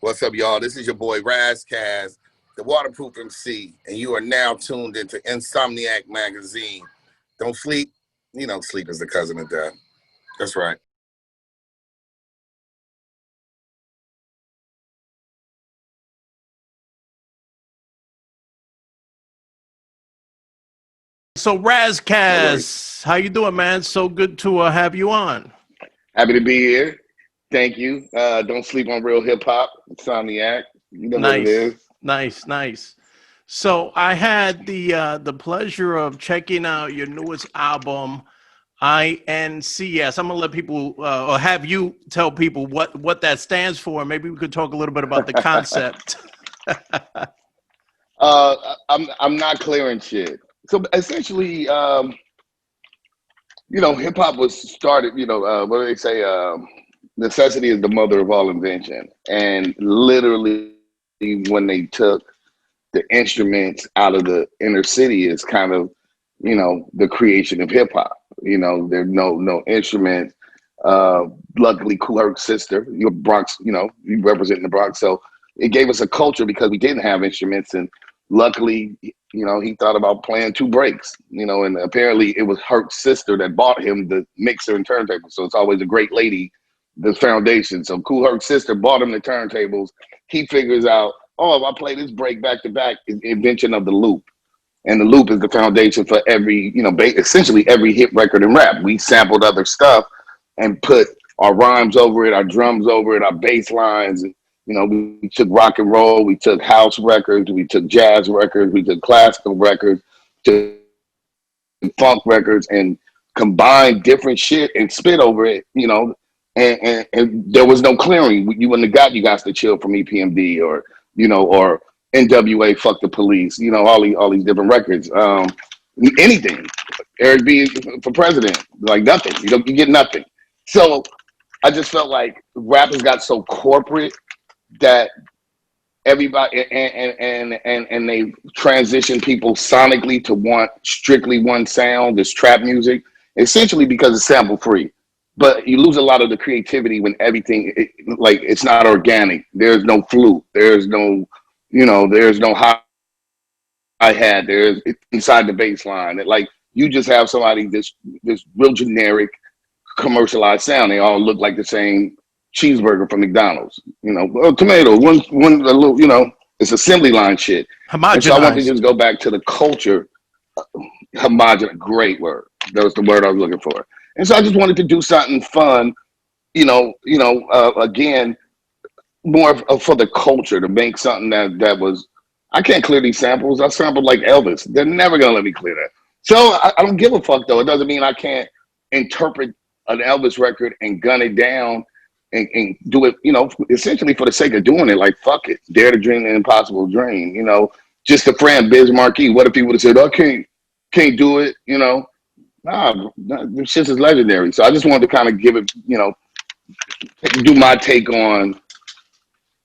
What's up, y'all? This is your boy Ras Kass, the Waterproof MC, and you are now tuned into Insomniac Magazine. Don't sleep. You know, sleep is the cousin of death. That's right. So Ras No worries. Kass, how you doing, man? So good to have you on. Happy to be here. Thank you. Don't sleep on real hip hop. Insomniac. You know what it Nice, is. nice. So I had the pleasure of checking out your newest album, INCS. I'm gonna let people or have you tell people what that stands for. Maybe we could talk a little bit about the concept. I'm not clearing shit. So essentially, hip hop was started. What do they say? Necessity is the mother of all invention. And literally, when they took the instruments out of the inner city, is kind of, the creation of hip hop. There's no instruments. Luckily, Kool Herc's sister, your Bronx, you represent the Bronx, so it gave us a culture because we didn't have instruments, and luckily, he thought about playing two breaks, and apparently it was Herc's sister that bought him the mixer and turntable. So it's always a great lady, the foundation. So Kool Herc's sister bought him the turntables. He figures out, oh, if I play this break back to back, is the invention of the loop. And the loop is the foundation for every, essentially every hit record in rap. We sampled other stuff and put our rhymes over it, our drums over it, our bass lines. We took rock and roll, we took house records, we took jazz records, we took classical records, took funk records, and combined different shit and spit over it, and there was no clearing. You wouldn't have got You Guys to Chill from EPMD or NWA, Fuck the Police, all these different records. Anything. Eric B for president, like nothing. You get nothing. So I just felt like rappers got so corporate that everybody and they transition people sonically to want strictly one sound, this trap music, essentially because it's sample free. But you lose a lot of the creativity when everything it's not organic. There's no flute. There's no hi-hat. There's inside the bass line. Like you just have somebody this real generic commercialized sound. They all look like the same cheeseburger from McDonald's. Tomato, one a little, it's assembly line shit. And so I want to just go back to the culture. Homogenized, great word. That was the word I was looking for. And so I just wanted to do something fun, again, more for the culture, to make something that was, I can't clear these samples. I sampled like Elvis. They're never going to let me clear that. So I don't give a fuck, though. It doesn't mean I can't interpret an Elvis record and gun it down and do it, essentially for the sake of doing it. Like, fuck it. Dare to dream the impossible dream, Just a friend, Biz Markie. What if he would have said, I can't do it, Nah, this shit is legendary. So I just wanted to kind of give it, do my take on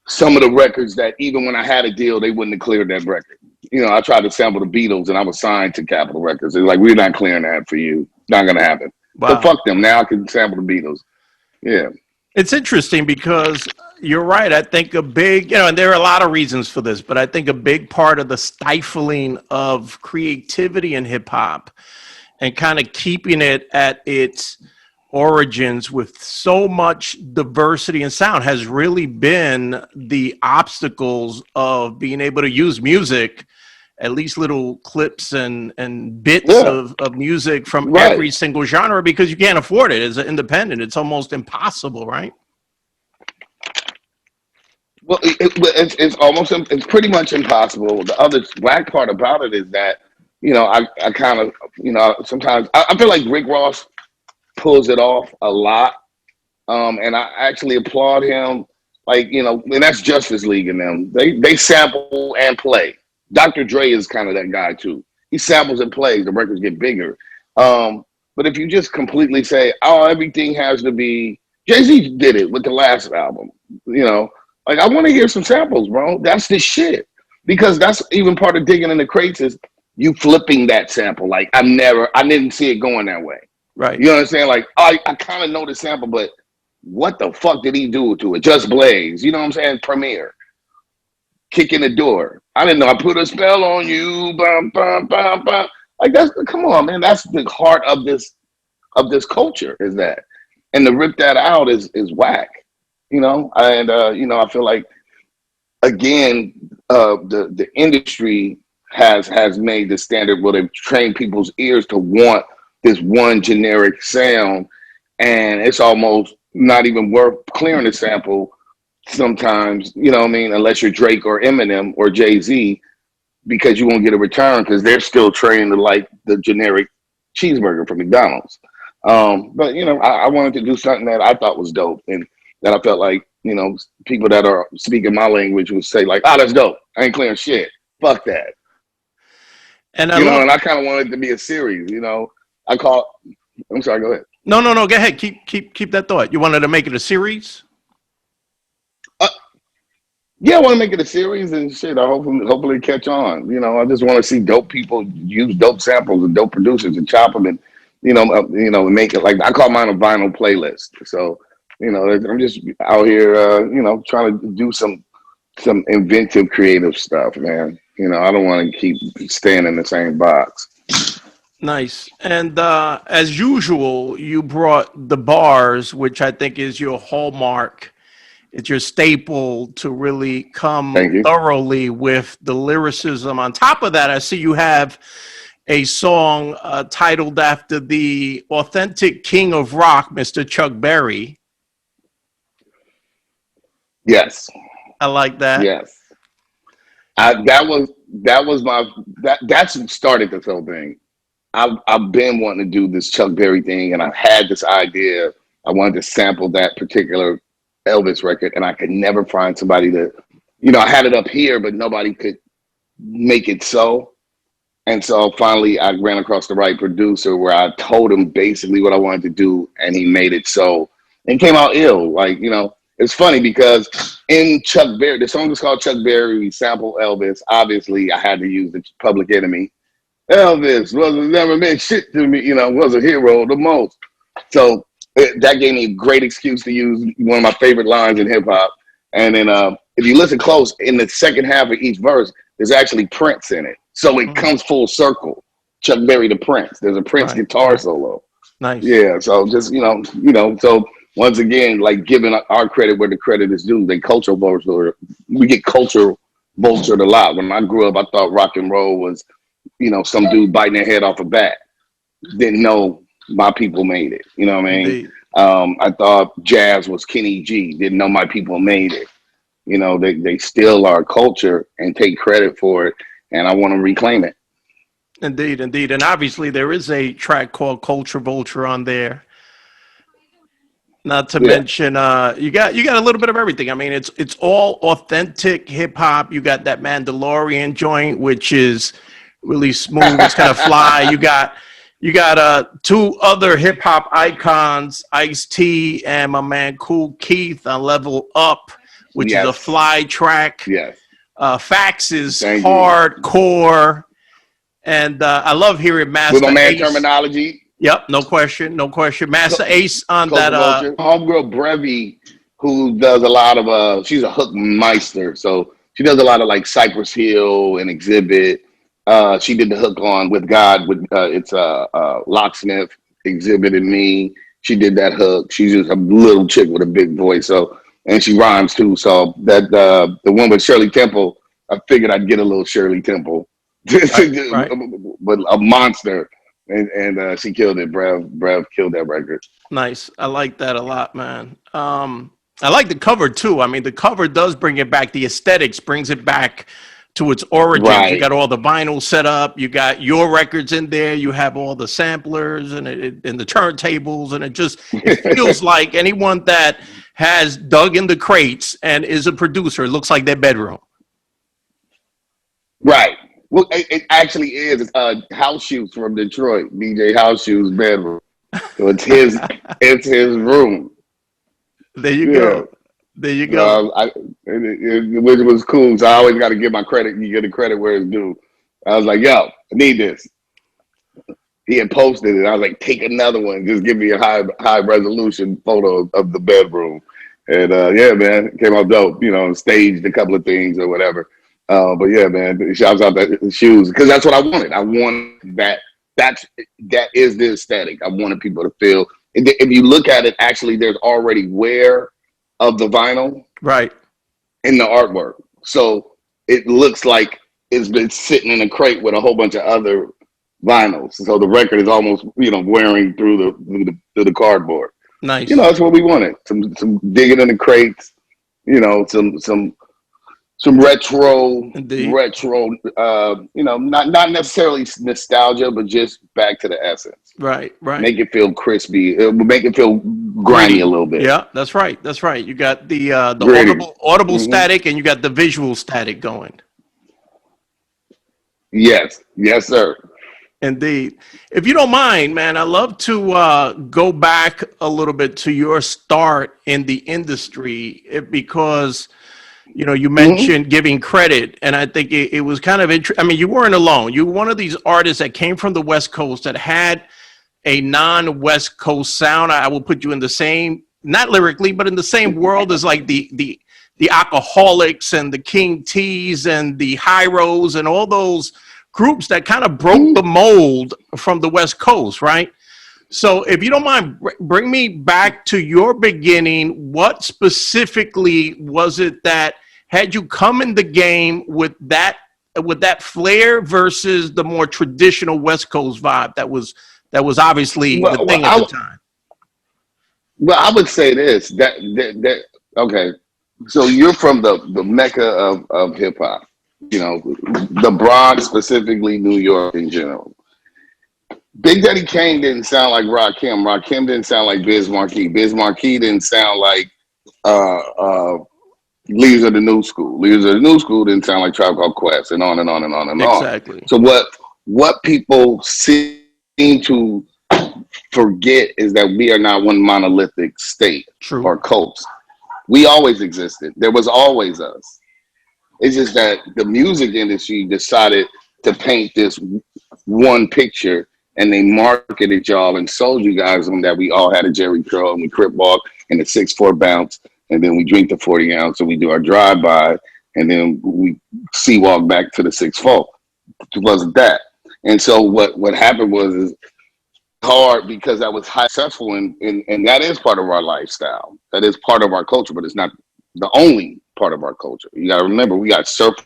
some of the records that even when I had a deal, they wouldn't have cleared that record. I tried to sample the Beatles and I was signed to Capitol Records. They're like, we're not clearing that for you. Not going to happen. Wow. So fuck them. Now I can sample the Beatles. Yeah. It's interesting because you're right. I think a big, and there are a lot of reasons for this, but I think a big part of the stifling of creativity in hip hop and kind of keeping it at its origins with so much diversity and sound has really been the obstacles of being able to use music, at least little clips and bits of music from every single genre, because you can't afford it as an independent. It's almost impossible, right? Well, it's pretty much impossible. The other black part about it is that, I kind of, sometimes I feel like Rick Ross pulls it off a lot. And I actually applaud him. And that's Justice League in them. They sample and play. Dr. Dre is kind of that guy too. He samples and plays, the records get bigger. But if you just completely say, oh, everything has to be, Jay-Z did it with the last album, I want to hear some samples, bro. That's the shit. Because that's even part of digging in the crates is you flipping that sample. I didn't see it going that way. Right. You know what I'm saying? I kind of know the sample, but what the fuck did he do to it? Just Blaze, you know what I'm saying? Premiere, kicking the door. I didn't know I put a spell on you. Bum, bum, bum, bum. Like that's come on, man. That's the heart of this culture is that, and to rip that out is whack, you know. And you know, I feel like again, the industry has made the standard where they've trained people's ears to want this one generic sound, and it's almost not even worth clearing the sample sometimes, you know what I mean, unless you're Drake or Eminem or Jay-Z, because you won't get a return because they're still trained to like the generic cheeseburger from McDonald's. But you know, I wanted to do something that I thought was dope and that I felt like, you know, people that are speaking my language would say like, "Oh, that's dope. I ain't clearing shit. Fuck that." And I You know, love. and I kind of wanted it to be a series. You know, I call. I'm sorry. Go ahead. No, no, no. Go ahead. Keep that thought. You wanted to make it a series. Uh, yeah, I want to make it a series and shit. I hopefully catch on. You know, I just want to see dope people use dope samples and dope producers and chop them and you know, make it like I call mine a vinyl playlist. So you know, I'm just out here, you know, trying to do some inventive, creative stuff, man. You know, I don't want to keep staying in the same box. Nice. And as usual, you brought the bars, which I think is your hallmark. It's your staple to really come Thank you. thoroughly with the lyricism. On top of that, I see you have a song titled after the authentic king of rock, Mr. Chuck Berry. Yes, I like that. yes. That was my that's what started this whole thing. I've been wanting to do this Chuck Berry thing, and I had this idea. I wanted to sample that particular Elvis record, and I could never find somebody to, you know, I had it up here, but nobody could make it so. And so finally, I ran across the right producer where I told him basically what I wanted to do, and he made it so, and came out ill. Like, you know, it's funny because in Chuck Berry, the song is called Chuck Berry. We sample Elvis. Obviously, I had to use the Public Enemy. Elvis wasn't never meant shit to me, you know, was a hero the most. So that gave me a great excuse to use one of my favorite lines in hip hop. And then if you listen close, in the second half of each verse, there's actually Prince in it. So it Mm, comes full circle. Chuck Berry to Prince. There's a Prince right, guitar right. solo. Nice. Yeah. So just, so once again, like giving our credit where the credit is due, they cultural vulture. We get cultural vultured a lot. When I grew up, I thought rock and roll was, you know, some dude biting their head off a bat. Didn't know my people made it. You know what I mean? Indeed. I thought jazz was Kenny G. Didn't know my people made it. You know, they steal our culture and take credit for it, and I want to reclaim it. Indeed, indeed. And obviously there is a track called Culture Vulture on there. Not to Yeah, mention, you got a little bit of everything. I mean, it's all authentic hip hop. You got that Mandalorian joint, which is really smooth. It's kind of fly. You got two other hip hop icons, Ice T and my man Cool Keith on Level Up, which is a yes, fly track. yes. Fax is Thank you. hardcore, and I love hearing With my Master man Ace. terminology, Yep, no question, no question. Master Ace on that. Culture Vulture. Homegirl Brevi, who does a lot of she's a hook meister, so she does a lot of like Cypress Hill and Exhibit. She did the hook on With God with it's Locksmith, Exhibit and Me. She did that hook. She's just a little chick with a big voice, so and she rhymes too. So that the one with Shirley Temple, I figured I'd get a little Shirley Temple, Right, right. but a monster. And she killed it. Brev killed that record. Nice. I like that a lot, man. I like the cover too. I mean, the cover does bring it back. The aesthetics brings it back to its origins. You Right. got all the vinyl set up. You got your records in there. You have all the samplers and the turntables, and it feels like anyone that has dug in the crates and is a producer. It looks like their bedroom. Right. Well, it actually is. It's House Shoes from Detroit. DJ House Shoes bedroom. So it's his room. There you Yeah. go. There you go. Which was cool. So I always got to give my credit. You get the credit where it's due. I was like, yo, I need this. he had posted it. I was like, take another one. Just give me a high resolution photo of the bedroom. And yeah, man, it came out dope. You know, staged a couple of things or whatever. But yeah, man, shouts out the shoes because that's what I wanted. I wanted that. That is the aesthetic. I wanted people to feel. If you look at it, actually, there's already wear of the vinyl Right. in the artwork, so it looks like it's been sitting in a crate with a whole bunch of other vinyls. So the record is almost wearing through the cardboard. Nice. That's what we wanted. Some digging in the crates. Some Indeed. retro, not necessarily nostalgia, but just back to the essence. Right. Right. Make it feel crispy. It will make it feel grimy a Gritty. little bit. Yeah, that's right. That's right. You got the Gritty. audible Hmm. static, and you got the visual static going. Yes. Yes, sir. Indeed. If you don't mind, man, I'd love to go back a little bit to your start in the industry because, you Hmm. mentioned giving credit, and I think it was kind of interesting. I mean, you weren't alone. You were one of these artists that came from the West Coast that had a non-West Coast sound. I will put you in the same, not lyrically, but in the same world as like the Alcoholics and the King Tees and the Hyros and all those groups that kind of broke the mold from the West Coast, right? So if you don't mind, bring me back to your beginning. What specifically was it that had you come in the game with that flair versus the more traditional West Coast vibe that was obviously the Well, well, thing at the I, time? well, I would say this. That okay. So you're from the mecca of hip hop. The Bronx, specifically New York in general. Big Daddy Kane didn't sound like Rakim. Rakim didn't sound like Biz Markie. Biz Markie didn't sound like uh, uh, Leaders of the New School. Leaders of the New School didn't sound like Tribe Called Quest, and on and on and on and on. Exactly. So what people seem to forget is that we are not one monolithic state True. or coast. We always existed. There was always us. It's just that the music industry decided to paint this one picture and they marketed y'all and sold you guys on that we all had a Jerry curl and we crip walk and a 6'4" bounce and then we drink the 40 ounce and we do our drive by and then we sea walk back to the 6'4". It wasn't that. And so what happened was is hard because I was high successful and that is part of our lifestyle. That is part of our culture, but it's not the only part of our culture. You got to remember, we got surfer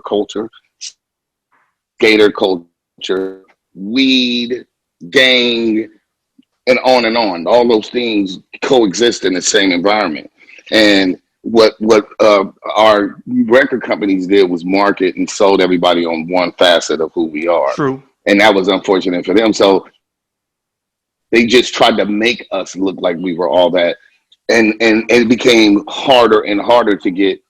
culture, skater culture, weed, gang, and on and on. All those things coexist in the same environment. And what our record companies did was market and sold everybody on one facet of who we are, True. and that was unfortunate for them. So they just tried to make us look like we were all that, and it became harder and harder to get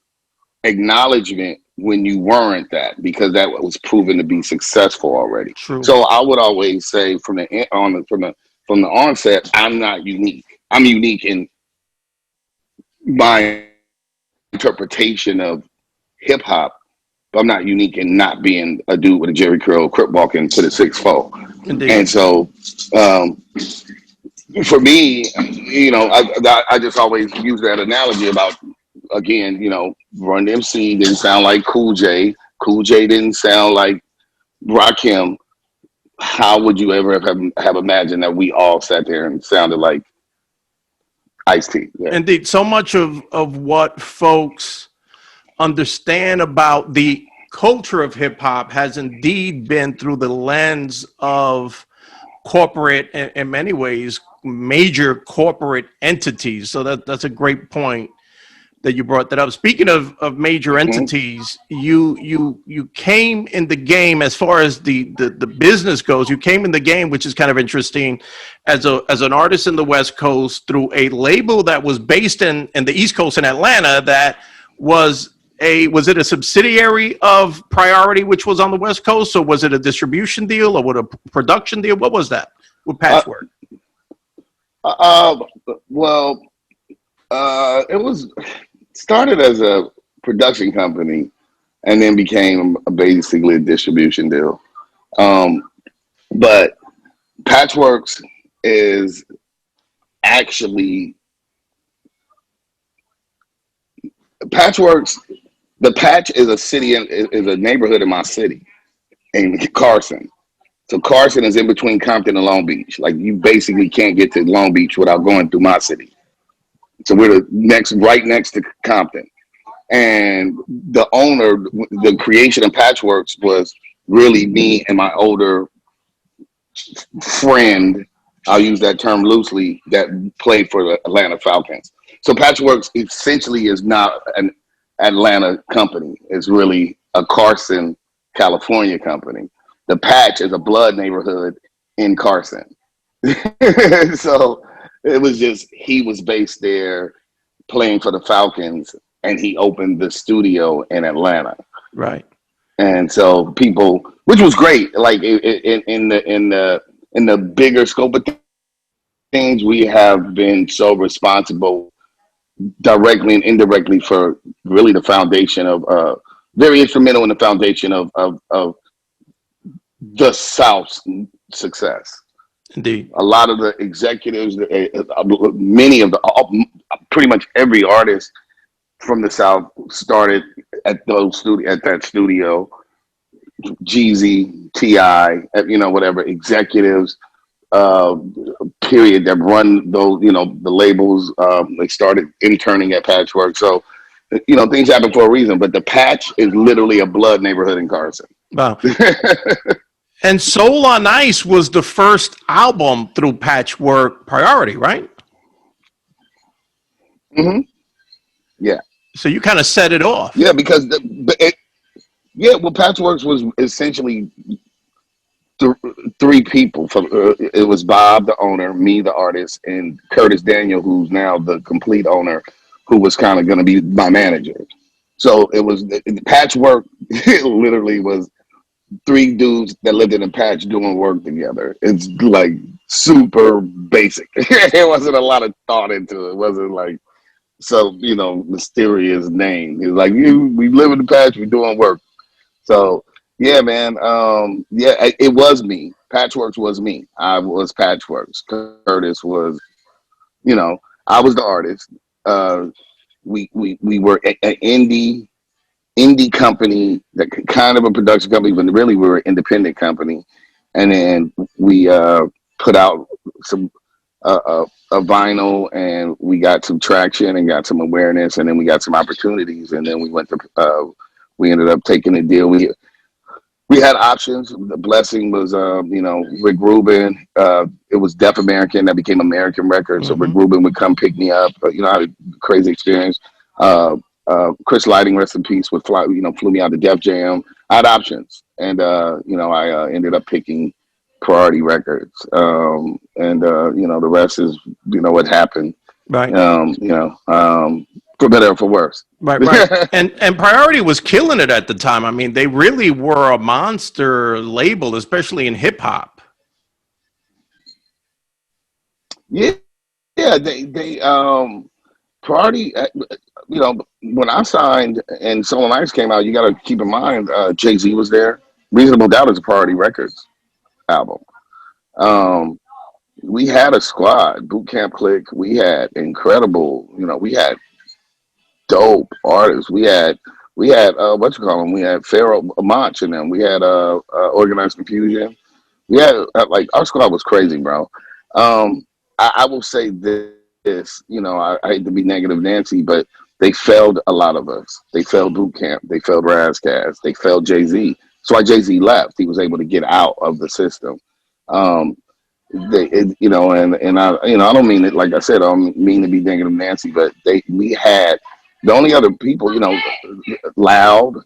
acknowledgement when you weren't that because that was proven to be successful already. True. So I would always say from the onset, I'm not unique. I'm unique in my interpretation of hip hop. But I'm not unique in not being a dude with a Jerry curl, crip walking to the 6'4". Indeed. And so um, for me, I just always use that analogy about again, Run MC didn't sound like Cool J. Cool J didn't sound like Rakim. How would you ever have imagined that we all sat there and sounded like Ice T? Yeah. Indeed. So much of what folks understand about the culture of hip hop has indeed been through the lens of corporate, in many ways, major corporate entities. So that's a great point that you brought that up. Speaking of major Mm-hmm. entities, you came in the game as far as the business goes. You came in the game, which is kind of interesting, as an artist in the West Coast through a label that was based in the East Coast in Atlanta. That was it a subsidiary of Priority, which was on the West Coast, or was it a distribution deal, or what a production deal? What was that with Uh, Patchwork? uh, well, it was started as a production company and then became basically a distribution deal. Um, but Patchworks is actually Patchworks. The Patch is a city is a neighborhood in my city in Carson. So Carson is in between Compton and Long Beach. Like you basically can't get to Long Beach without going through my city. So we're right next to Compton. And the owner, the creation of Patchworks was really me and my older friend. I'll use that term loosely. That played for the Atlanta Falcons. So Patchworks essentially is not an Atlanta company. It's really a Carson, California company. The Patch is a blood neighborhood in Carson. So it was just he was based there playing for the Falcons, and he opened the studio in Atlanta. Right. And so people, which was great, like in the bigger scope of things, we have been so responsible directly and indirectly for really the foundation of very instrumental in the foundation of the South's success. Indeed. A lot of the executives, many of pretty much every artist from the South started at that studio. Jeezy, Ti, whatever executives, uh, period, that run those, the labels. They started interning at Patchwork, so things happen for a reason. But the Patch is literally a blood neighborhood in Carson. Wow. And Soul on Ice was the first album through Patchwork Priority, right? Mm-hmm. Yeah. So you kind of set it off. Yeah, because well, Patchworks was essentially three people. It was Bob, the owner, me, the artist, and Curtis Daniel, who's now the complete owner, who was kind of going to be my manager. So it was the Patchwork. It literally was three dudes that lived in a patch doing work together. It's like super basic. There wasn't a lot of thought into it. It wasn't like mysterious name. It was like we live in the patch, we doing work. So yeah, man. It was me. Patchworks was me. I was Patchworks. Curtis was, I was the artist. We were an indie company, that kind of a production company, but really we were an independent company. And then we put out some a vinyl, and we got some traction and got some awareness, and then we got some opportunities, and then we ended up taking a deal. We had options. The blessing was, Rick Rubin. It was Deaf American that became American Records. So Rick Rubin would come pick me up. I had a crazy experience. Chris Lighting, rest in peace, would flew me out to Def Jam. I had options, and I ended up picking Priority Records. The rest is what happened. Right. For better or for worse. Right. And Priority was killing it at the time. I mean, they really were a monster label, especially in hip hop. Yeah, they Priority. When I signed and Soul and Ice came out, you got to keep in mind Jay-Z was there. Reasonable Doubt is a Priority Records album. We had a squad, Boot Camp Click. We had incredible, we had dope artists. We had what you call them? We had Pharaoh Monch in them. We had Organized Confusion. We had like our squad was crazy, bro. I will say this. I hate to be negative, Nancy, but they failed a lot of us. They failed Boot Camp. They failed Ras Kass. They failed Jay-Z. So why Jay-Z left. He was able to get out of the system. And I don't mean it, like I said, I don't mean to be negative, Nancy, but we had the only other people, Loud.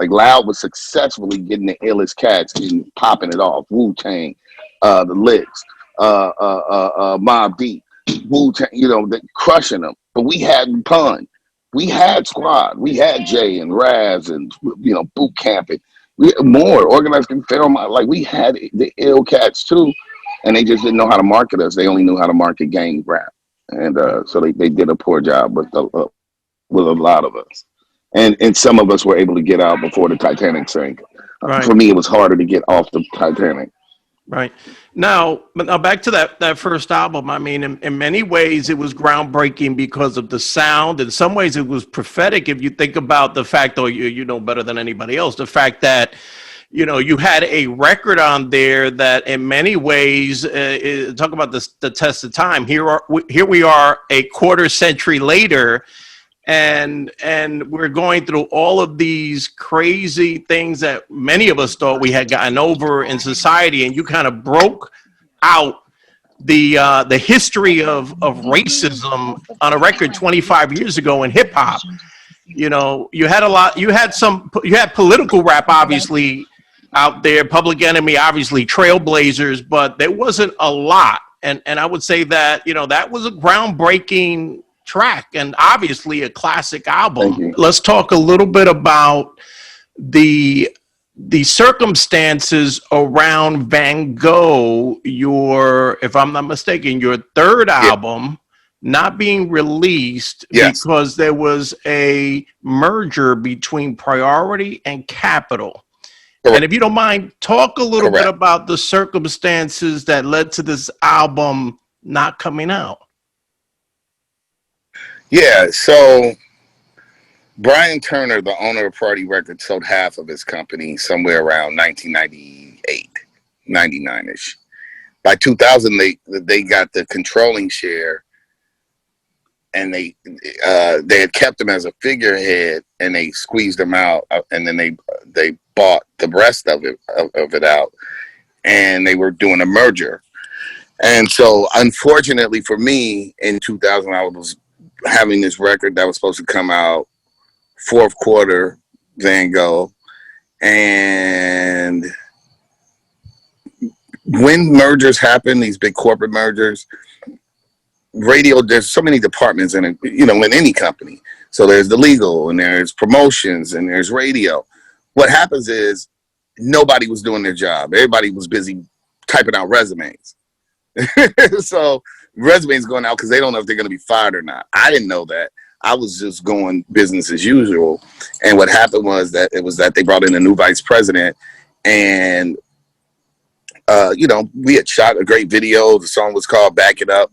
Like Loud was successfully getting the illest cats and popping it off. Wu-Tang, the Licks, Mobb Deep, Wu-Tang, crushing them. But we had Pun. We had Squad. We had Jay and Raz and, Boot Camp. And we more Organized Confusion. Like we had the ill cats too. And they just didn't know how to market us. They only knew how to market gang rap. And so they did a poor job with a lot of us. And some of us were able to get out before the Titanic sank. Right. For me, it was harder to get off the Titanic. Right. Now back to that first album. I mean, in many ways, it was groundbreaking because of the sound. In some ways, it was prophetic. If you think about the fact, though, you know better than anybody else, the fact that you had a record on there that, in many ways, talk about the test of time. Here we are, a quarter century later, and we're going through all of these crazy things that many of us thought we had gotten over in society, and you kind of broke out the history of racism on a record 25 years ago in hip hop. You had you had political rap, obviously, out there, Public Enemy, obviously, Trailblazers, but there wasn't a lot. And I would say that, that was a groundbreaking track and obviously a classic Thank album. you. Let's talk a little bit about the circumstances around Van Gogh, if I'm not mistaken, your third Yeah. album not being released Yes. because there was a merger between Priority and Capitol. Correct. And if you don't mind, talk a little bit Correct. about the circumstances that led to this album not coming out. Yeah. So Brian Turner, the owner of Party Records, sold half of his company somewhere around 1998, 99-ish. By 2000, they got the controlling share, and they had kept him as a figurehead, and they squeezed him out, and then they bought the rest of it out, and they were doing a merger. And so, unfortunately for me, in 2000, I was having this record that was supposed to come out fourth quarter, Van Gogh, and when mergers happen, these big corporate mergers, radio, there's so many departments in it, in any company. So there's the legal, and there's promotions, and there's radio. What happens is nobody was doing their job. Everybody was busy typing out resumes. So resumes going out because they don't know if they're going to be fired or not. I didn't know that. I was just going business as usual. And what happened was that they brought in a new vice president, and we had shot a great video. The song was called Back It Up.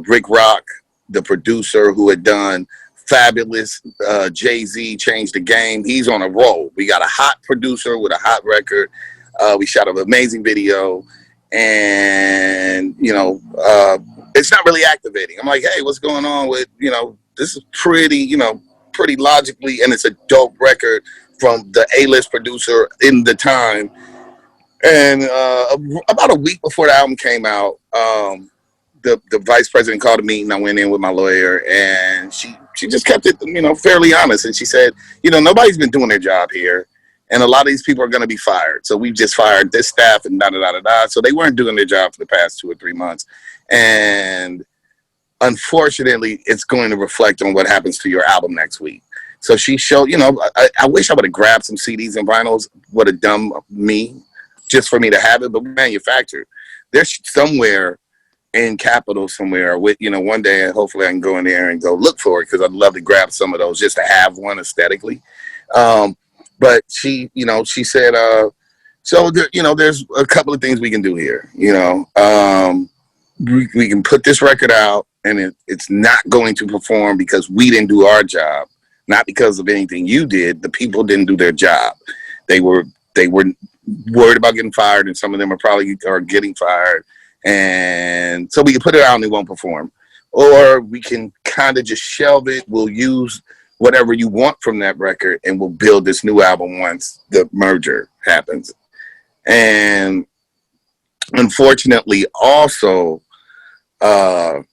Rick Rock, the producer who had done Fabulous, Jay-Z, Changed the Game. He's on a roll. We got a hot producer with a hot record. We shot an amazing video, and it's not really activating. I'm like, hey, what's going on with this is pretty logically, and it's a dope record from the A-list producer in the time. And about a week before the album came out, the vice president called a meeting. I went in with my lawyer, and she just kept it, fairly honest. And she said, nobody's been doing their job here, and a lot of these people are going to be fired. So we've just fired this staff and da da da da da. So they weren't doing their job for the past 2 or 3 months, and unfortunately, it's going to reflect on what happens to your album next week. So she showed, I wish I would have grabbed some CDs and vinyls. Would have done me just for me to have it, but manufactured. There's somewhere in Capitol somewhere with, one day, hopefully I can go in there and go look for it, because I'd love to grab some of those just to have one aesthetically. But she said, so there's a couple of things we can do here. We can put this record out, and it's not going to perform because we didn't do our job, not because of anything you did. The people didn't do their job. They were worried about getting fired, and some of them are getting fired. And so we can put it out and it won't perform, or we can kind of just shelve it. We'll use whatever you want from that record, and we'll build this new album once the merger happens. And unfortunately, also, back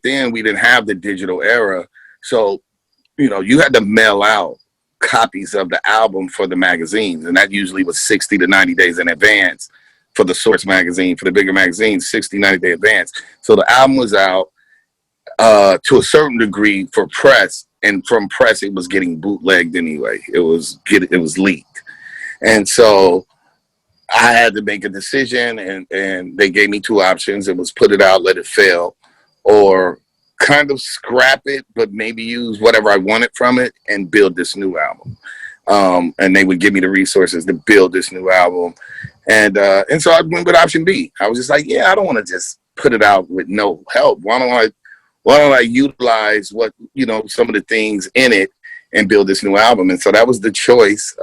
then we didn't have the digital era, so you had to mail out copies of the album for the magazines, and that usually was 60 to 90 days in advance. For the Source magazine, for the bigger magazines, 60, 90-day advance. So the album was out to a certain degree for press, and from press it was getting bootlegged anyway. It was leaked. And so I had to make a decision, and they gave me 2 options. It was put it out, let it fail, or kind of scrap it, but maybe use whatever I wanted from it and build this new album. and they would give me the resources to build this new album. And so I went with option B. I was just like, yeah, I don't want to just put it out with no help. Why don't I utilize what, some of the things in it and build this new album? And so that was the choice.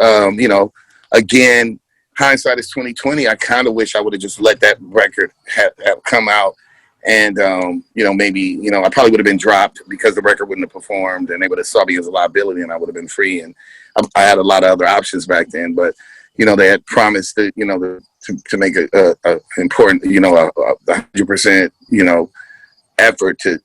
Again, hindsight is 2020. I kind of wish I would have just let that record have come out. And, maybe, I probably would have been dropped because the record wouldn't have performed and they would have saw me as a liability and I would have been free. And I had a lot of other options back then, but, they had promised that, to make a important, a 100%, effort to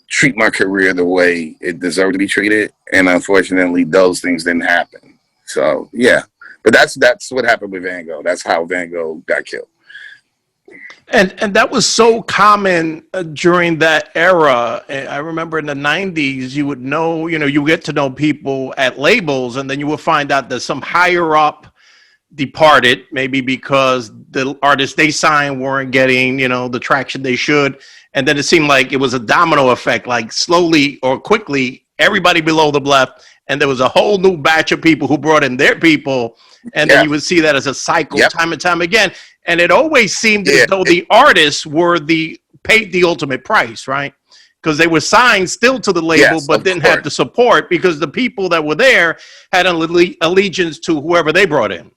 treat my career the way it deserved to be treated. And unfortunately, those things didn't happen. So, yeah, but that's what happened with Van Gogh. That's how Van Gogh got killed. And that was so common during that era. I remember in the 90s, you would know, you get to know people at labels, and then you would find out that some higher up departed, maybe because the artists they signed weren't getting, the traction they should. And then it seemed like it was a domino effect, like slowly or quickly, everybody below the left. And there was a whole new batch of people who brought in their people. And then you would see that as a cycle time and time again. And it always seemed as though the artists were paid the ultimate price, right? Because they were signed still to the label, but didn't have the support because the people that were there had an allegiance to whoever they brought in.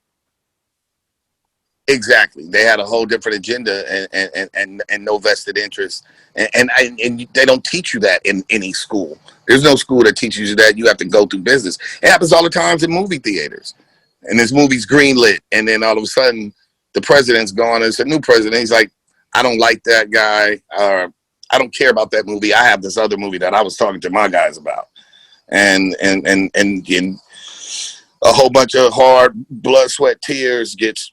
Exactly. They had a whole different agenda and no vested interest. And they don't teach you that in any school. There's no school that teaches you that. You have to go through business. It happens all the times in movie theaters. And this movie's greenlit. And then all of a sudden, the president's gone. It's a new president. He's like, I don't like that guy. I don't care about that movie. I have this other movie that I was talking to my guys about. And a whole bunch of hard blood, sweat, tears gets,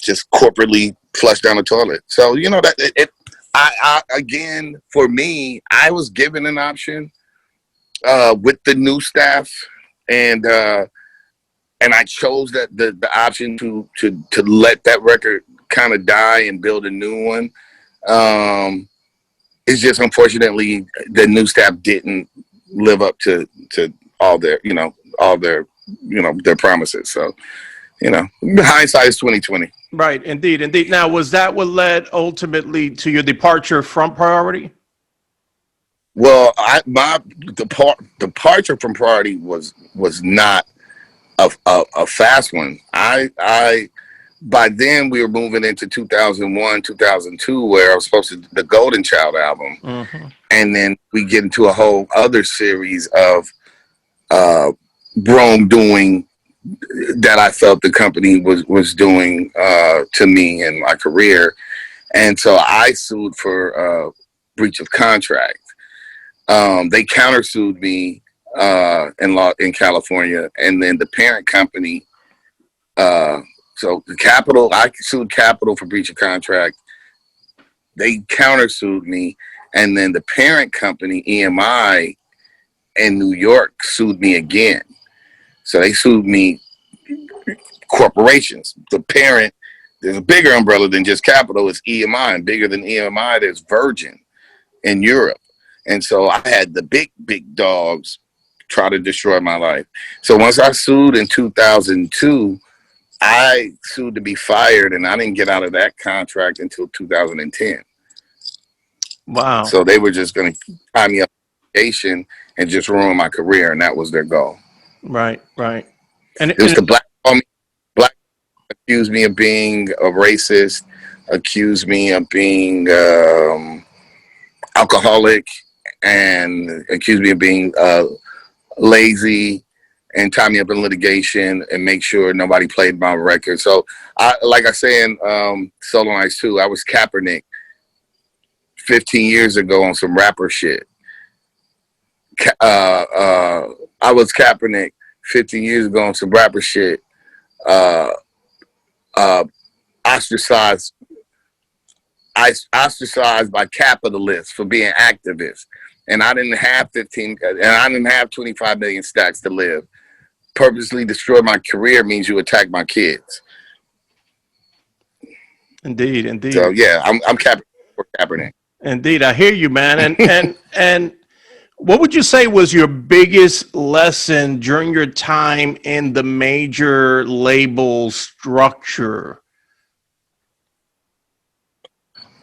just corporately flushed down the toilet. So, again, for me, I was given an option with the new staff, and I chose that the option to let that record kind of die and build a new one. It's just unfortunately the new staff didn't live up to all their their promises. So, hindsight is 2020. Right, indeed. Now, was that what led ultimately to your departure from Priority? Well, my departure from Priority was not a fast one. I by then we were moving into 2001, 2002, where I was supposed to the Golden Child album, and then we get into a whole other series of wrongdoing that I felt the company was doing to me and my career, and so I sued for breach of contract. They countersued me in California, and then the parent company. So I sued Capitol for breach of contract. They countersued me, and then the parent company EMI in New York sued me again. So they sued me corporations. The parent, there's a bigger umbrella than just Capitol. It's EMI, and bigger than EMI, there's Virgin in Europe. And so I had the big dogs try to destroy my life. So once I sued in 2002, I sued to be fired, and I didn't get out of that contract until 2010. Wow. So they were just going to tie me up and just ruin my career, and that was their goal. Right. And it was the black accused me of being a racist, accused me of being alcoholic, and accused me of being lazy, and tie me up in litigation and make sure nobody played my record. So, like I say in Solo Nights 2, I was Kaepernick 15 years ago on some rapper shit. I was Kaepernick 15 years ago on some rapper shit. Ostracized by capitalists for being activists. And I didn't have 25 million stacks to live. Purposely destroy my career means you attack my kids. Indeed. So yeah, I'm Kaepernick. Indeed, I hear you, man. And What would you say was your biggest lesson during your time in the major label structure?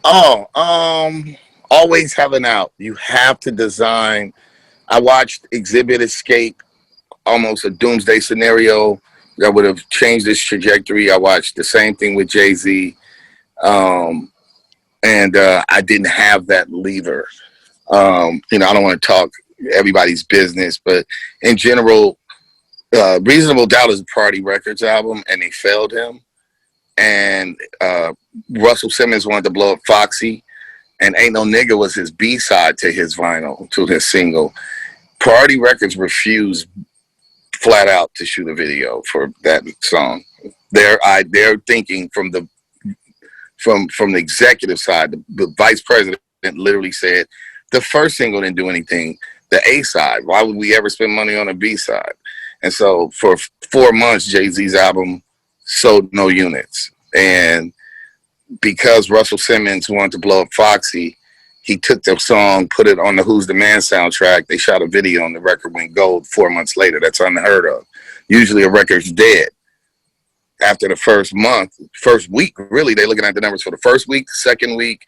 Oh, always have an out. You have to design. I watched Exhibit Escape, almost a doomsday scenario that would have changed this trajectory. I watched the same thing with Jay-Z. And I didn't have that lever. I don't want to talk everybody's business, but in general, Reasonable Doubt is a Party Records album, and they failed him. And Russell Simmons wanted to blow up Foxy, and Ain't No Nigga was his B-side to his vinyl, to his single. Priority Records refused flat out to shoot a video for that song. They're thinking from the executive side. The vice president literally said the first single didn't do anything. The A side, why would we ever spend money on a B side? And so for 4 months, Jay-Z's album sold no units. And because Russell Simmons wanted to blow up Foxy, he took the song, put it on the Who's the Man soundtrack. They shot a video and the record went gold 4 months later. That's unheard of. Usually a record's dead after the first week. Really, they're looking at the numbers for the first week, the second week,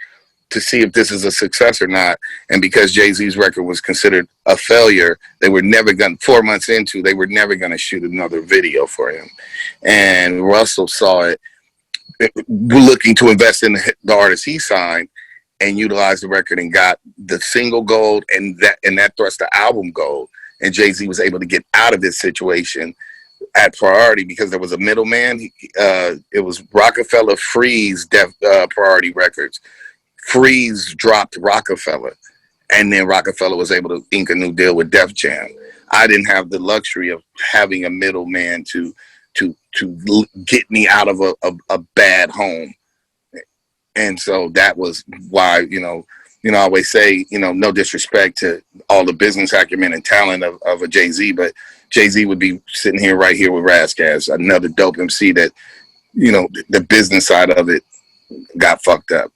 to see if this is a success or not. And because Jay-Z's record was considered a failure, they were never going, 4 months into, they were never going to shoot another video for him. And Russell saw it, looking to invest in the artist he signed, and utilized the record and got the single gold, and that thrust the album gold. And Jay-Z was able to get out of this situation at Priority because there was a middleman. It was Rockefeller Freeze Priority Records. Freeze dropped Rockefeller, and then Rockefeller was able to ink a new deal with Def Jam. I didn't have the luxury of having a middleman to get me out of a bad home. And so that was why, I always say, no disrespect to all the business acumen and talent of a Jay-Z, but Jay-Z would be sitting here right here with Ras Kass, another dope MC that, the business side of it got fucked up.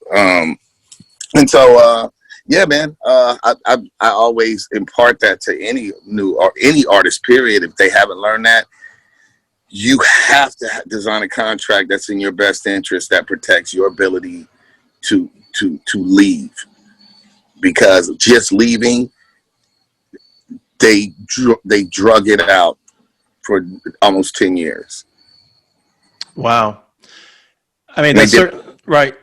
And so, yeah, man, I always impart that to any artist, period. If they haven't learned that, you have to design a contract that's in your best interest, that protects your ability to leave. Because just leaving, they drug it out for almost 10 years. Wow. I mean, that's right.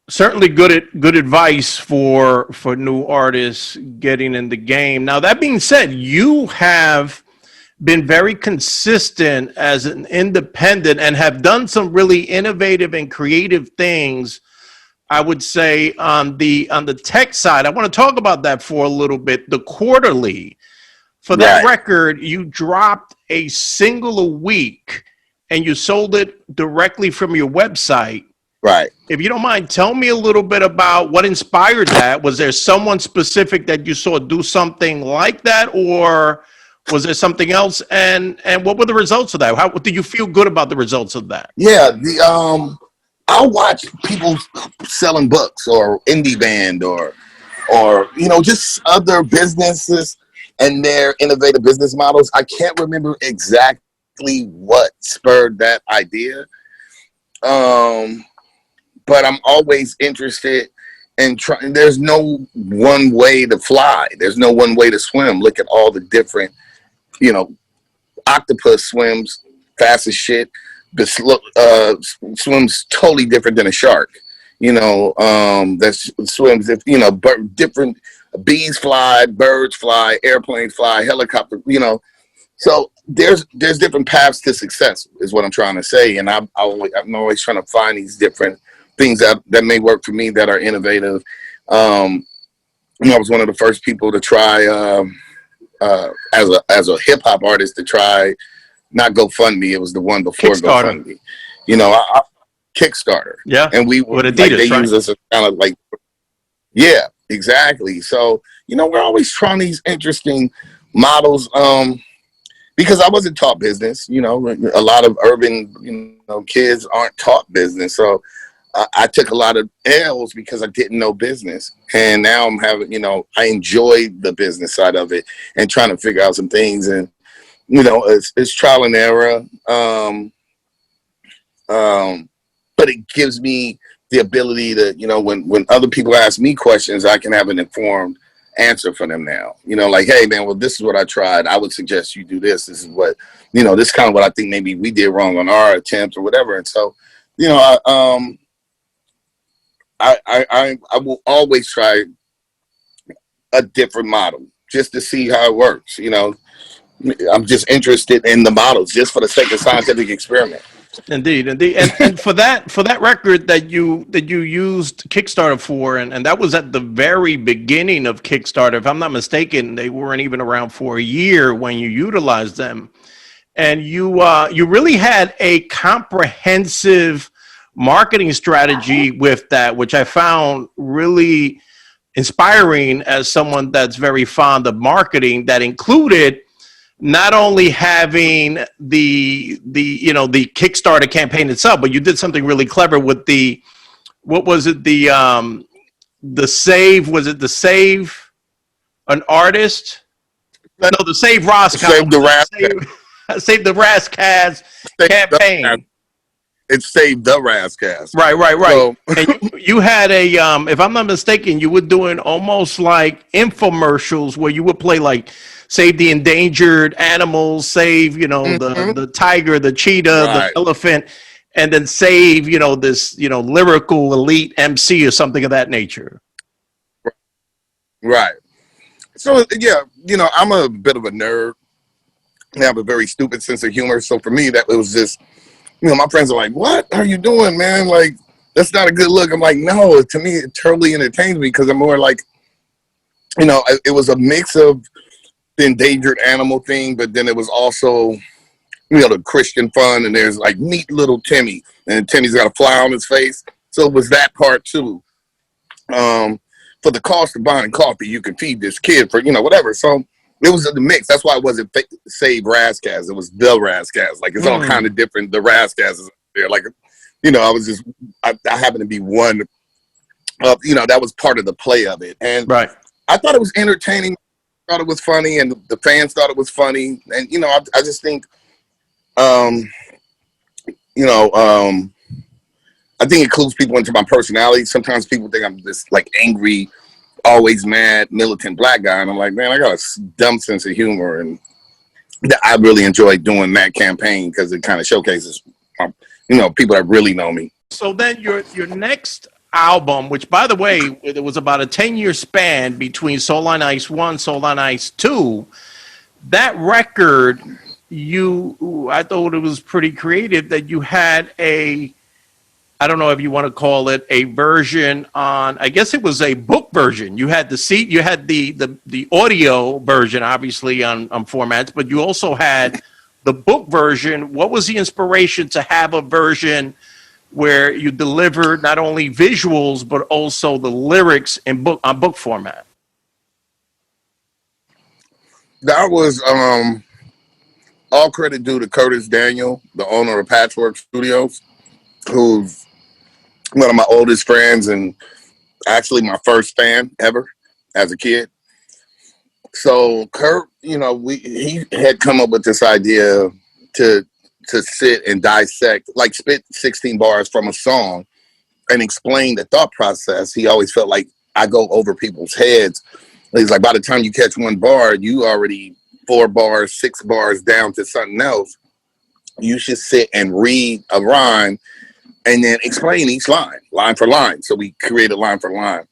Certainly good advice for new artists getting in the game. Now, that being said, you have been very consistent as an independent and have done some really innovative and creative things, I would say, on the tech side. I want to talk about that for a little bit. The Quarterly, for that record, you dropped a single a week and you sold it directly from your website. Right. If you don't mind, tell me a little bit about what inspired that. Was there someone specific that you saw do something like that, or was there something else? And what were the results of that? How did you feel good about the results of that? Yeah, I'll watch people selling books or indie band or just other businesses and their innovative business models. I can't remember exactly what spurred that idea. But I'm always interested in trying. There's no one way to fly. There's no one way to swim. Look at all the different, octopus swims fast as shit. Swims totally different than a shark. That swims, different. Bees fly, birds fly, airplanes fly, helicopter. So there's different paths to success, is what I'm trying to say. And I'm always trying to find these different things that may work for me that are innovative. I was one of the first people to try as a hip hop artist to try not GoFundMe. It was the one before GoFundMe. Kickstarter. Yeah. And we with Adidas, they use us as kind of like, yeah, exactly. So we're always trying these interesting models. Because I wasn't taught business. A lot of urban kids aren't taught business. So I took a lot of L's because I didn't know business. And now I'm having, I enjoy the business side of it and trying to figure out some things. And, it's trial and error. But it gives me the ability to, when other people ask me questions, I can have an informed answer for them now. Like, hey, man, well, this is what I tried. I would suggest you do this. This is what, this is kind of what I think maybe we did wrong on our attempt or whatever. And so, I will always try a different model just to see how it works. I'm just interested in the models just for the sake of scientific experiment. Indeed, and for that record that you used Kickstarter for, and that was at the very beginning of Kickstarter. If I'm not mistaken, they weren't even around for a year when you utilized them, and you really had a comprehensive marketing strategy with that, which I found really inspiring as someone that's very fond of marketing. That included not only having the Kickstarter campaign itself, but you did something really clever with what was it, the save, was it the save an artist? No, the save Ras Kass. Save the Ras Kass campaign. It saved the Ras Kass. Right. So, and you had a, if I'm not mistaken, you were doing almost like infomercials where you would play like save the endangered animals, save, the tiger, the cheetah, the elephant, and then save, this, lyrical elite MC or something of that nature. Right. So, yeah, I'm a bit of a nerd. I have a very stupid sense of humor. So for me, that it was just, my friends are like, what are you doing, man? Like, that's not a good look. I'm like, no, to me, it totally entertains me because I'm more like, it was a mix of the endangered animal thing, but then it was also, the Christian fun, and there's like meet little Timmy, and Timmy's got a fly on his face. So it was that part too. For the cost of buying coffee, you can feed this kid for, whatever. So it was the mix. That's why it wasn't Save Ras Kass. It was the Ras Kass. Like, it's all kind of different. The Ras Kass is there. Like, I happened to be one of, that was part of the play of it. And I thought it was entertaining. I thought it was funny, and the fans thought it was funny. And, I just think, I think it clues people into my personality. Sometimes people think I'm this like angry, always mad, militant black guy, and I'm like, man, I got a dumb sense of humor, and I really enjoyed doing that campaign because it kind of showcases, people that really know me. So then your next album, which by the way, it was about a 10-year span between Soul on Ice 1, Soul on Ice 2. That record, I thought it was pretty creative that you had I don't know if you want to call it a version on, I guess it was a book version. You had the audio version, obviously on formats, but you also had the book version. What was the inspiration to have a version where you delivered not only visuals, but also the lyrics on book format? That was, all credit due to Curtis Daniel, the owner of Patchworks Studios, who's one of my oldest friends and actually my first fan ever as a kid. So Kurt, he had come up with this idea to sit and dissect, like spit 16 bars from a song and explain the thought process. He always felt like I go over people's heads. He's like, by the time you catch one bar, you already 4 bars, 6 bars down to something else. You should sit and read a rhyme and then explain each line for line. So we created line for line.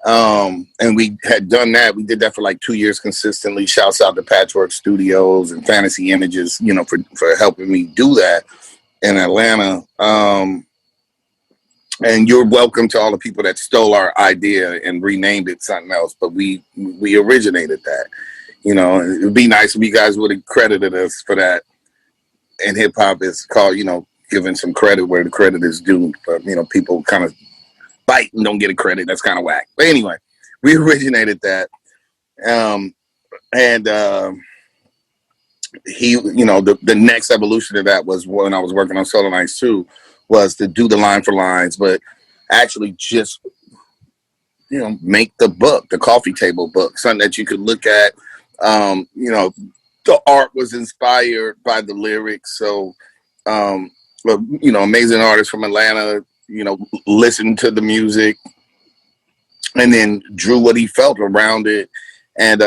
And we had done that. We did that for like 2 years consistently. Shouts out to Patchwork Studios and Fantasy Images, for helping me do that in Atlanta. And you're welcome to all the people that stole our idea and renamed it something else. But we originated that. It would be nice if you guys would have credited us for that. And hip hop is called, giving some credit where the credit is due. But, people kind of bite and don't get a credit. That's kind of whack. But anyway, we originated that. He, the next evolution of that was when I was working on Soul on Ice 2 was to do the line for lines. But actually just, make the book, the coffee table book, something that you could look at. The art was inspired by the lyrics. So, amazing artists from Atlanta, listened to the music and then drew what he felt around it. And,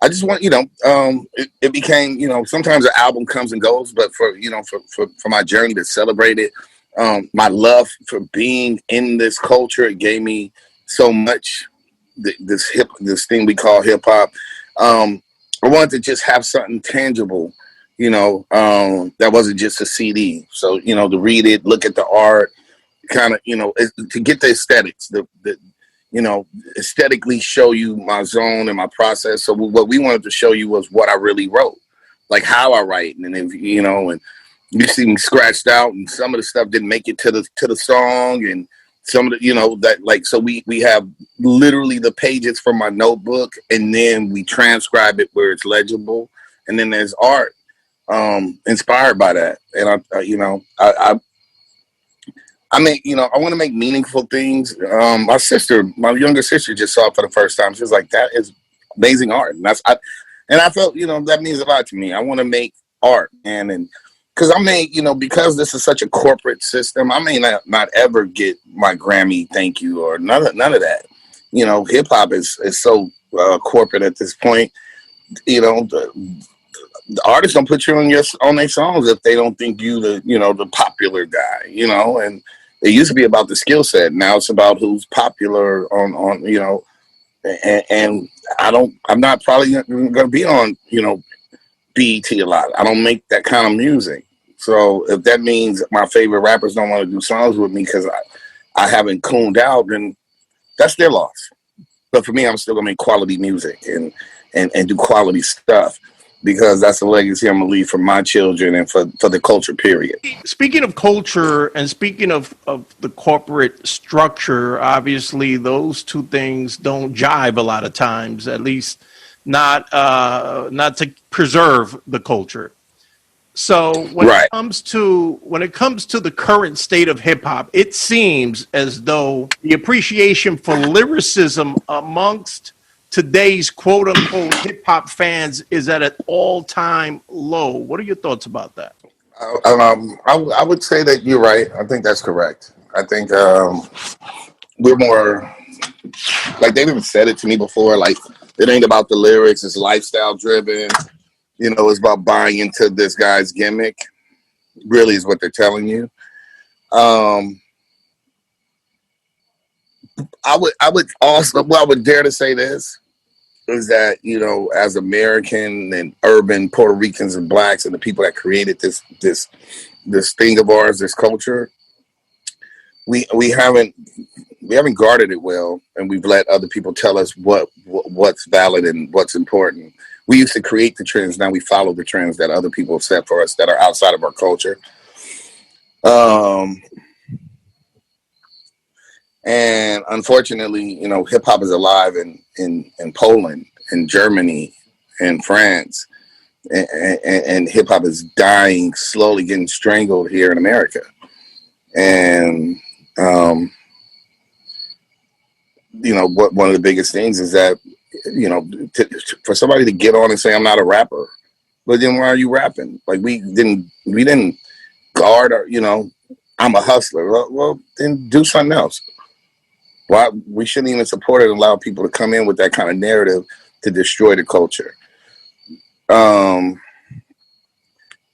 I just want, it became, sometimes an album comes and goes, but for my journey to celebrate it, my love for being in this culture, it gave me so much. This thing we call hip hop. I wanted to just have something tangible, that wasn't just a CD. So, to read it, look at the art, kind of, to get the aesthetics, aesthetically show you my zone and my process. So what we wanted to show you was what I really wrote, like how I write. And if, and you see me scratched out, and some of the stuff didn't make it to the song, and some of the, so we have literally the pages from my notebook, and then we transcribe it where it's legible. And then there's art, inspired by that. And I want to make meaningful things. My younger sister just saw it for the first time. She was like, that is amazing art. And I felt, that means a lot to me. I want to make art. And because because this is such a corporate system, I may not ever get my Grammy thank you or none of that. Hip hop is so corporate at this point. The artists don't put you on their songs if they don't think you the popular guy, and it used to be about the skill set. Now it's about who's popular on and I'm not probably going to be on, BET a lot. I don't make that kind of music. So if that means my favorite rappers don't want to do songs with me because I haven't cooned out, then that's their loss. But for me, I'm still going to make quality music and do quality stuff, because that's the legacy I'm gonna leave for my children and for the culture, period. Speaking of culture and speaking of the corporate structure, obviously those two things don't jive a lot of times, at least not to preserve the culture. So Right. when it comes to the current state of hip hop, it seems as though the appreciation for lyricism amongst today's quote unquote hip hop fans is at an all-time low. What are your thoughts about that? I would say that you're right. I think that's correct. I think we're more, like, they've even said it to me before. Like, it ain't about the lyrics; it's lifestyle driven. It's about buying into this guy's gimmick. Really, is what they're telling you. I would dare to say this is that, as American and urban Puerto Ricans and blacks and the people that created this thing of ours, this culture, we haven't guarded it well, and we've let other people tell us what's valid and what's important. We used to create the trends. Now we follow the trends that other people have set for us that are outside of our culture. And unfortunately, hip hop is alive in Poland, in Germany, in France, and hip hop is dying, slowly getting strangled here in America. And one of the biggest things is that for somebody to get on and say I'm not a rapper, but then why are you rapping? Like, we didn't guard our, I'm a hustler. Well, then do something else. Why we shouldn't even support it and allow people to come in with that kind of narrative to destroy the culture.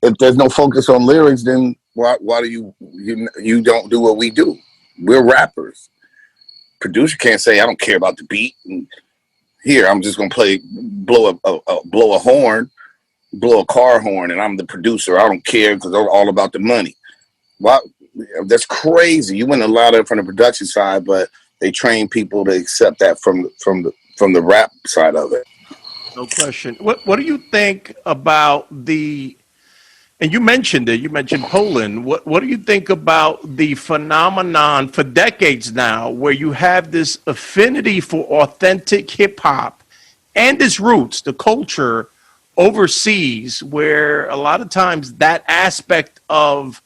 If there's no focus on lyrics, then why do you don't do what we do? We're rappers. Producer can't say I don't care about the beat. And here I'm just gonna blow a horn, blow a car horn, and I'm the producer. I don't care because they're all about the money. Why? That's crazy. You win a lot of it from the production side, but they train people to accept that from the rap side of it. No question. What do you think about and you mentioned it, you mentioned Poland. What do you think about the phenomenon for decades now where you have this affinity for authentic hip hop and its roots, the culture overseas, where a lot of times that aspect of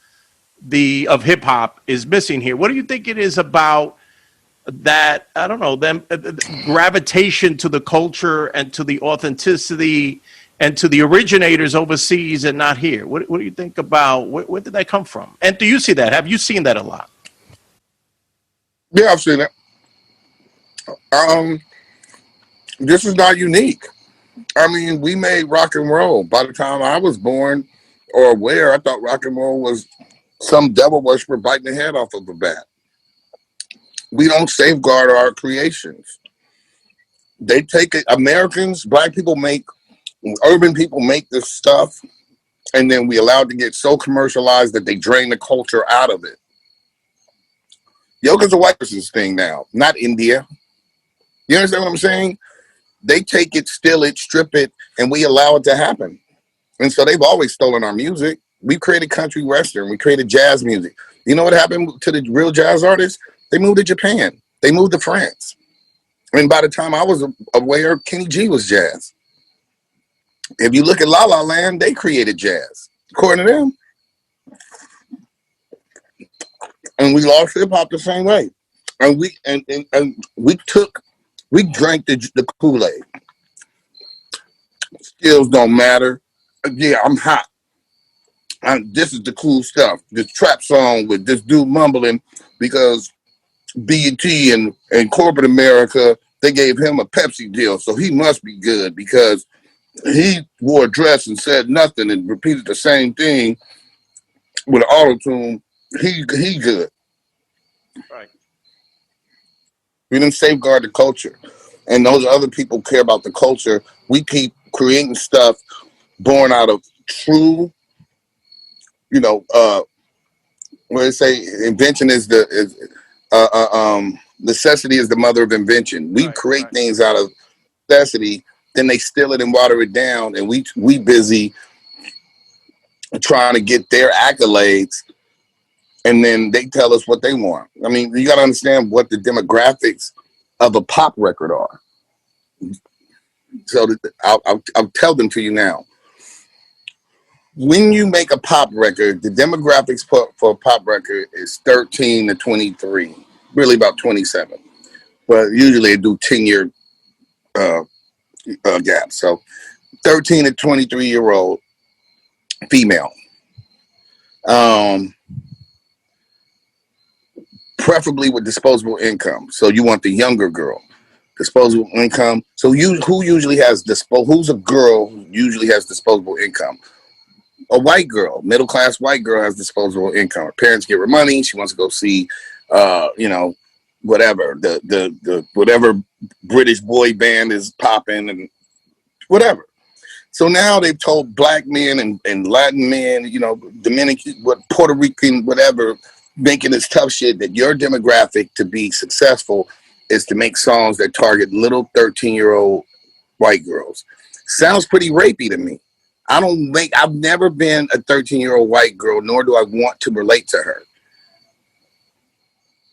of hip hop is missing here. What do you think it is about that? I don't know, them gravitation to the culture and to the authenticity and to the originators overseas and not here. What do you think about where did that come from? And do you see that? Have you seen that a lot? Yeah, I've seen it. This is not unique. I mean, we made rock and roll. By the time I was born or aware, I thought rock and roll was some devil worshiper biting the head off of a bat. We don't safeguard our creations. They take it. Americans, black people make, urban people make this stuff, and then we allow it to get so commercialized that they drain the culture out of it. Yoga's a white person's thing now, not India. You understand what I'm saying? They take it, steal it, strip it, and we allow it to happen. And so they've always stolen our music. We created country western. We created jazz music. You know what happened to the real jazz artists? They moved to Japan. They moved to France. And by the time I was aware, Kenny G was jazz. If you look at La La Land, they created jazz, according to them. And we lost hip hop the same way. And we drank the Kool-Aid. Skills don't matter. Yeah, I'm hot. This is the cool stuff. This trap song with this dude mumbling because BET and corporate America, they gave him a Pepsi deal, so he must be good because he wore a dress and said nothing and repeated the same thing with an auto-tune. He good. Right. We didn't safeguard the culture. And those other people care about the culture. We keep creating stuff born out of true, what they say, invention is necessity is the mother of invention. We create things out of necessity, then they steal it and water it down, and we busy trying to get their accolades, and then they tell us what they want. I mean, you got to understand what the demographics of a pop record are. So I'll tell them to you now. When you make a pop record, the demographics for a pop record is 13 to 23, really about 27. But usually they do 10-year gap. So 13 to 23-year-old female. Preferably with disposable income. So you want the younger girl. Disposable income. So who usually has who's a girl who usually has disposable income? A white girl, middle class white girl has disposable income. Her parents give her money. She wants to go see, whatever the whatever British boy band is popping and whatever. So now they've told black men and Latin men, Dominican, Puerto Rican, whatever, making this tough shit that your demographic to be successful is to make songs that target little 13-year-old white girls. Sounds pretty rapey to me. I've never been a 13-year-old white girl, nor do I want to relate to her.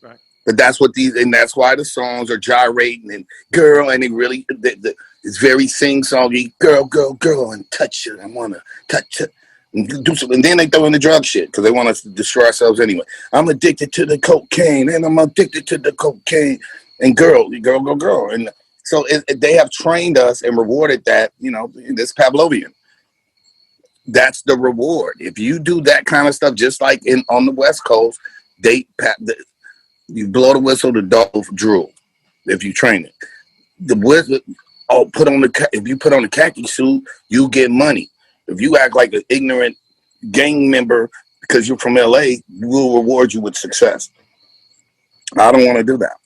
Right. But that's that's why the songs are gyrating and girl, and it's very sing-songy, girl, girl, girl, and touch it. I want to touch it. And do something. And then they throw in the drug shit because they want us to destroy ourselves anyway. I'm addicted to the cocaine, and I'm addicted to the cocaine. And girl, girl, girl, girl. And so they have trained us and rewarded that, this Pavlovian. That's the reward. If you do that kind of stuff, just like on the West Coast, you blow the whistle, the dog drool. If you train it, if you put on a khaki suit, you get money. If you act like an ignorant gang member because you're from LA, we'll reward you with success. I don't want to do that.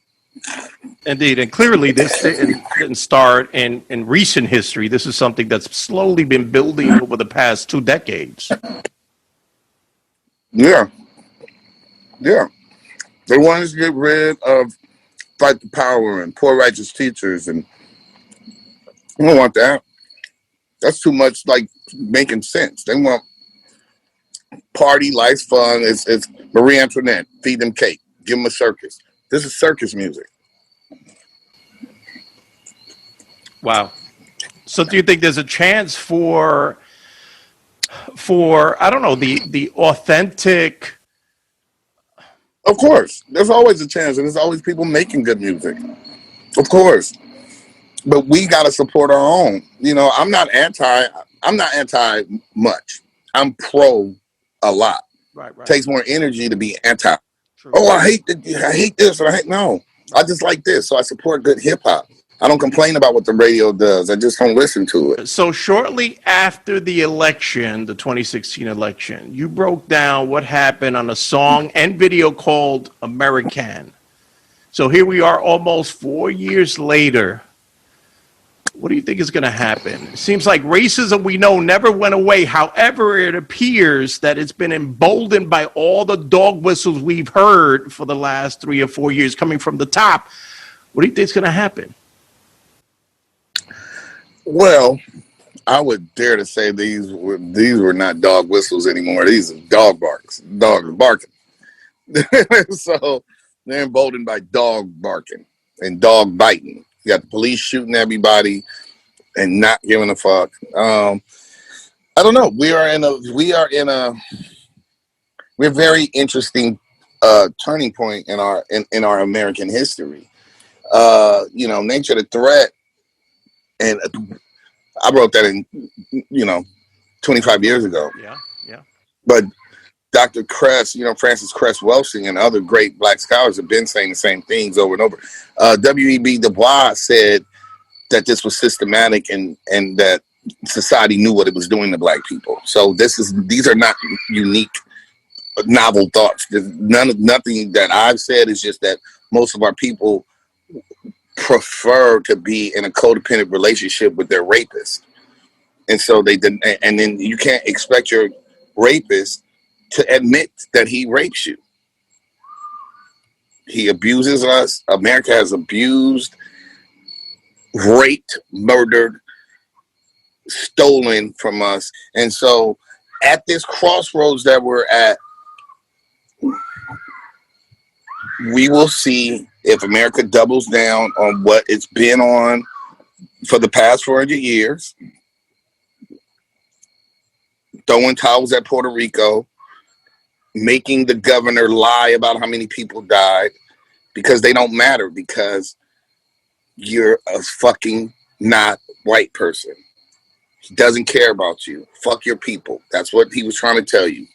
Indeed, and clearly this didn't start in recent history. This is something that's slowly been building over the past 2 decades. Yeah. They want us to get rid of fight the power and poor righteous teachers, and I don't want that. That's too much like making sense. They want party, life's fun. It's Marie Antoinette, feed them cake, give them a circus. This is circus music. Wow. So do you think there's a chance for I don't know, the authentic Of course, there's always a chance, and there's always people making good music. Of course, but we got to support our own. You know, I'm not anti. I'm not anti much. I'm pro a lot. Right, right. Takes more energy to be anti. True. Oh, I hate this, or I hate no. I just like this, so I support good hip hop. I don't complain about what the radio does. I just don't listen to it. So shortly after the election, the 2016 election, you broke down what happened on a song and video called American. So here we are almost 4 years later. What do you think is going to happen? It seems like racism we know never went away. However, it appears that it's been emboldened by all the dog whistles we've heard for the last 3 or 4 years coming from the top. What do you think is going to happen? Well, I would dare to say these were not dog whistles anymore. These are dog barks, dog barking. So they're emboldened by dog barking and dog biting. You got the police shooting everybody and not giving a fuck. I don't know. We're very interesting turning point in our American history. Nature of the threat, and I wrote that in 25 years ago. Yeah, yeah. But Dr. Kress, Francis Cress Welsing and other great black scholars have been saying the same things over and over. W.E.B. Du Bois said that this was systematic and that society knew what it was doing to black people. So these are not unique, novel thoughts. Nothing that I've said is just that most of our people prefer to be in a codependent relationship with their rapist. And so then you can't expect your rapist to admit that he rapes you. He abuses us. America has abused, raped, murdered, stolen from us. And so at this crossroads that we're at, we will see if America doubles down on what it's been on for the past 400 years, throwing towels at Puerto Rico, making the governor lie about how many people died, because they don't matter, because you're a fucking not white person. He doesn't care about you. Fuck your people. That's what he was trying to tell you.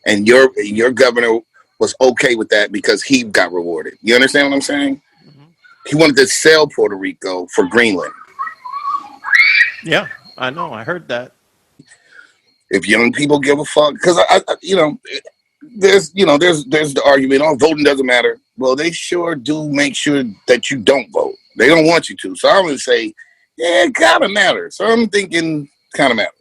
And your governor was okay with that because he got rewarded. You understand what I'm saying? Mm-hmm. He wanted to sell Puerto Rico for Greenland. Yeah, I know. I heard that. If young people give a fuck, because there's the argument, oh, voting doesn't matter. Well, they sure do make sure that you don't vote. They don't want you to. So I'm going to say, yeah, it kind of matters. So I'm thinking kind of matters.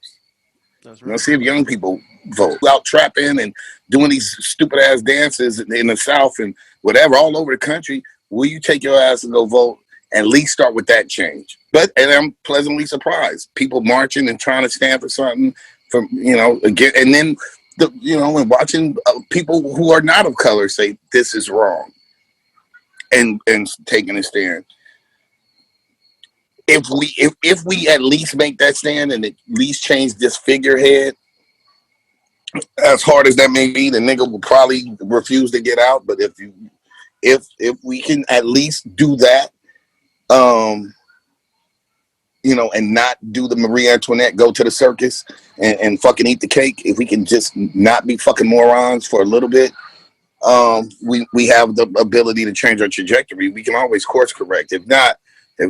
That's right. Let's see if young people vote. Out trapping and doing these stupid ass dances in the South and whatever, all over the country. Will you take your ass and go vote? At least start with that change. And I'm pleasantly surprised. People marching and trying to stand for something, again, and then and watching people who are not of color say this is wrong, and taking a stand. If we at least make that stand and at least change this figurehead, as hard as that may be, the nigga will probably refuse to get out. But if we can at least do that, and not do the Marie Antoinette, go to the circus and fucking eat the cake. If we can just not be fucking morons for a little bit, we have the ability to change our trajectory. We can always course correct. If not,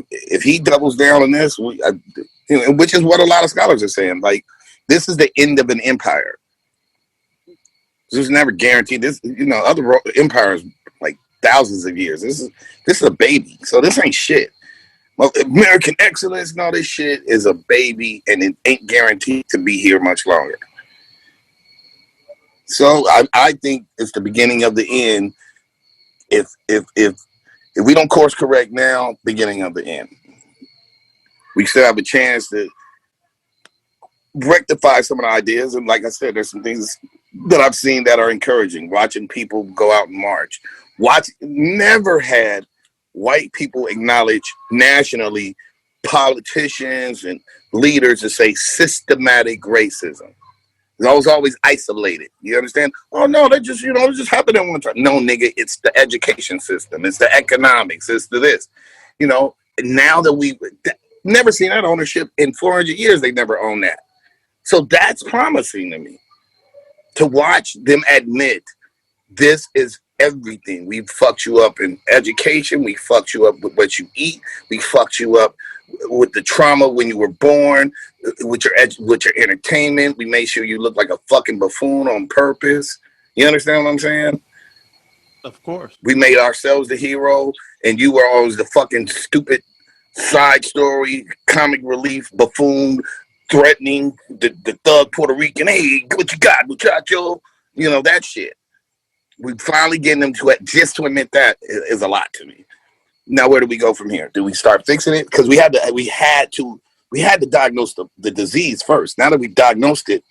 if he doubles down on this, which is what a lot of scholars are saying, like, this is the end of an empire. This is never guaranteed. This, other empires like thousands of years. This is a baby. So this ain't shit. Well, American excellence and all this shit is a baby, and it ain't guaranteed to be here much longer. So I think it's the beginning of the end. If we don't course correct now, beginning of the end. We still have a chance to rectify some of the ideas, and like I said, there's some things that I've seen that are encouraging. Watching people go out and march. Never had white people acknowledge nationally politicians and leaders to say systematic racism. I was always isolated. You understand? Oh no, that just, you know, it just happened at one time. No, nigga, it's the education system. It's the economics. It's the this. You know, now that we never seen that ownership in 400 years, they never owned that. So that's promising to me to watch them admit this is everything. We fucked you up in education. We fucked you up with what you eat. We fucked you up with the trauma when you were born, with your entertainment. We made sure you look like a fucking buffoon on purpose. You understand what I'm saying? Of course. We made ourselves the hero, and you were always the fucking stupid side story, comic relief, buffoon, threatening the thug Puerto Rican. Hey, what you got, muchacho? You know, that shit. We finally getting them to just to admit that is a lot to me. Now, where do we go from here? Do we start fixing it? Because we had to diagnose the disease first. Now that we diagnosed it,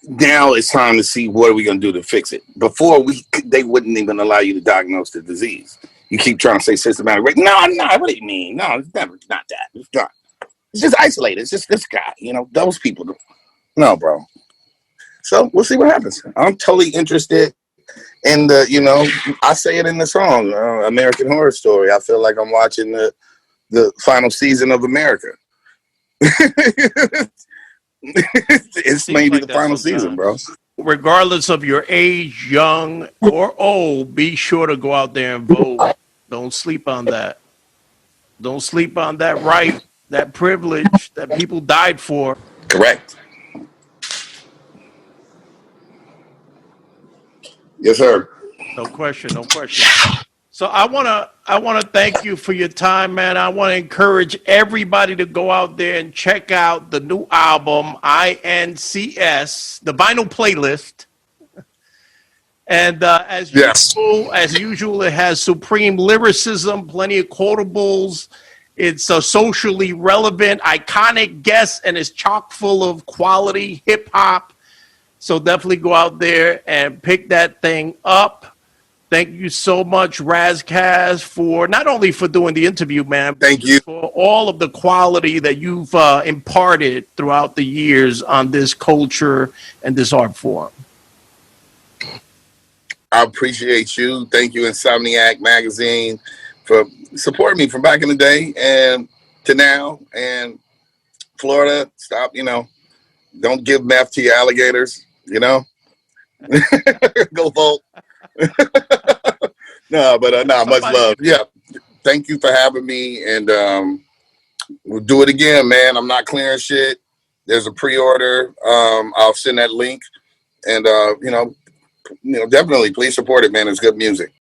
now it's time to see what are we going to do to fix it. Before, they wouldn't even allow you to diagnose the disease. You keep trying to say systematic rape. No, what do you mean? No, it's never, not that. It's not. It's just isolated. It's just this guy. You know, those people do. No, bro. So we'll see what happens. I'm totally interested in the, you know, I say it in the song, American Horror Story. I feel like I'm watching the final season of America. It's maybe like the final season, bro. Regardless of your age, young or old, be sure to go out there and vote. Don't sleep on that. Don't sleep on that right, that privilege that people died for. Correct. Yes, sir. No question, no question. So I wanna thank you for your time, man. I want to encourage everybody to go out there and check out the new album INCS, the vinyl playlist. And as usual, it has supreme lyricism, plenty of quotables. It's a socially relevant, iconic guest, and it's chock full of quality hip hop. So definitely go out there and pick that thing up. Thank you so much, Ras Kass, for not only for doing the interview, man. Thank you for all of the quality that you've imparted throughout the years on this culture and this art form. I appreciate you. Thank you, Insomniac Magazine, for supporting me from back in the day and to now. And Florida, stop, you know, don't give meth to your alligators, you know. Go vote. No, but much love. Yeah, thank you for having me, and we'll do it again, man. I'm not clearing shit. There's a pre-order. I'll send that link, and you know, definitely please support it, man. It's good music.